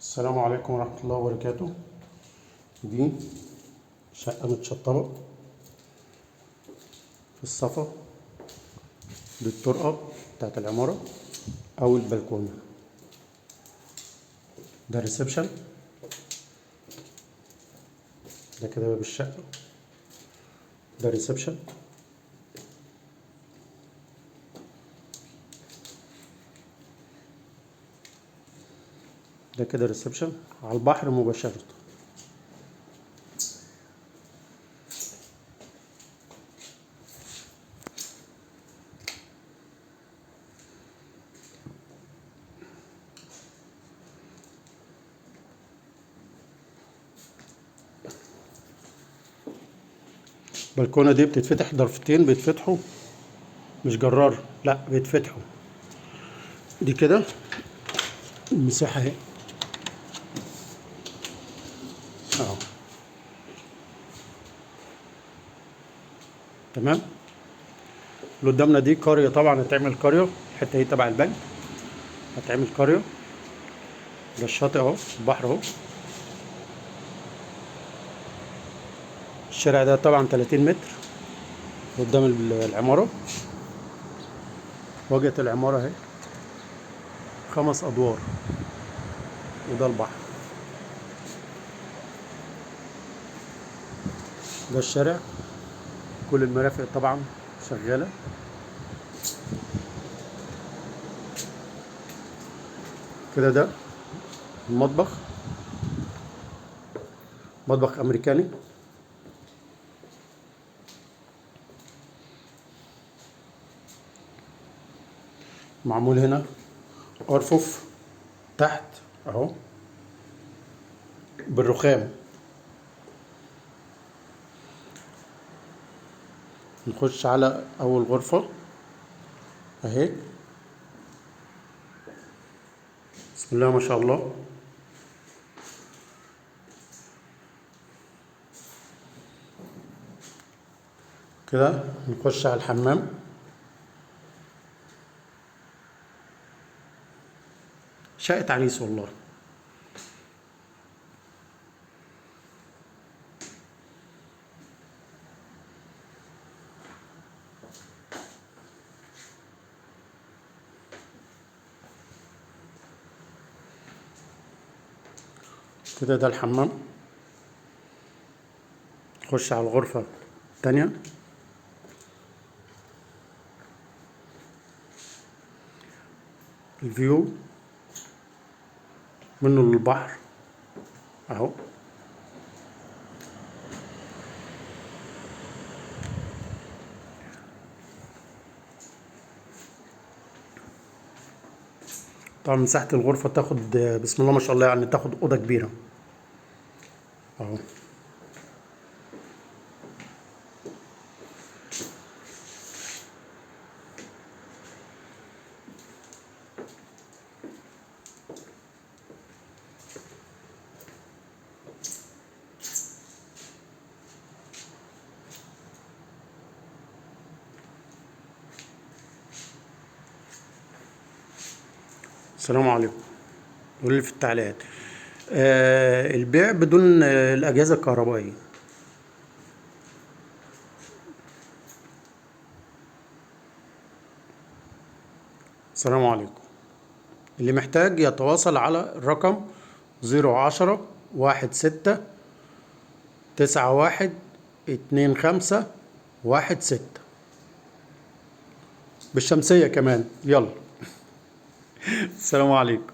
السلام عليكم ورحمة الله وبركاته. دي شقة متشطبة في الصفا. دي الطرقة بتاعت العمارة أو البلكونة. ده الريسبشن. ده كده باب الشقة. ده الريسبشن. ده كده الريسبشن على البحر مباشرة. البلكونة دي بتتفتح ضرفتين، بيتفتحوا مش جرار، لا بيتفتحوا. دي كده المساحة اهي اهو. تمام. اللي قدامنا دي قرية، طبعا هتعمل قرية. الحتة دي تبع البنك، هتعمل قرية. ده الشاطئ اهو، البحر اهو. الشارع ده طبعا 30 متر قدام العمارة. واجهة العمارة اهي 5 أدوار، وده البحر. ده الشارع، كل المرافق طبعا شغالة. كده ده المطبخ، مطبخ أمريكاني. معمول هنا أرفف تحت أهو بالرخام. نخش على أول غرفة أهي. بسم الله ما شاء الله. كده نخش على الحمام. شقة عريس والله. كده ده الحمام. نخش على الغرفة التانية. الفيو منه للبحر اهو. طبعا مساحة الغرفة تاخد بسم الله ما شاء الله، يعني تاخد أوضة كبيرة اهو. السلام عليكم. قول لي في التعليقات. البيع بدون الأجهزة الكهربائية. السلام عليكم. اللي محتاج يتواصل على الرقم 010 16 91 25 16 بالشمسية كمان. يلا. السلام عليكم.